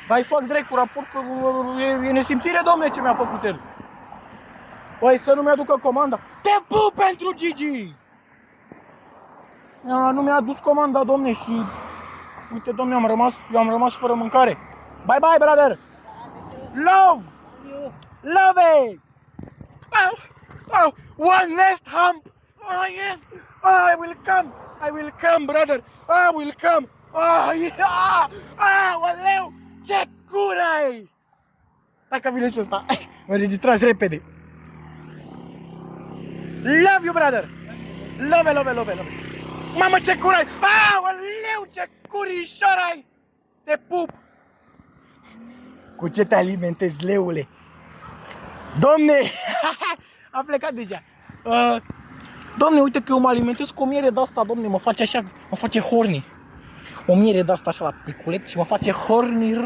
Dar-i fac drept cu raport că e nesimțire, domne, ce mi-a făcut el. Băi, să nu mi-aducă comanda. Te pup pentru Gigi! Nu mi-a adus comanda, domne, și... Uite, domne, am rămas fără mâncare. Bye, bye, brother! Love! Love it! Oh, one last hump! Oh, yes! Oh, I will come, brother! I will come! Oh, yeah! Oleu! Ce cură ai! Hai că vine și ăsta. Mă înregistrați repede. Love you, brother! Love, love, love, love! Mamă, ce cură ai! Oleu, ce curișor ai! Te pup! Cu ce te alimentezi, leule? Domne! A plecat deja. Domne, uite că eu mă alimentez cu o miere de-asta, domne, mă face așa, mă face horny. O miere de-asta așa la piculeț și mă face horny.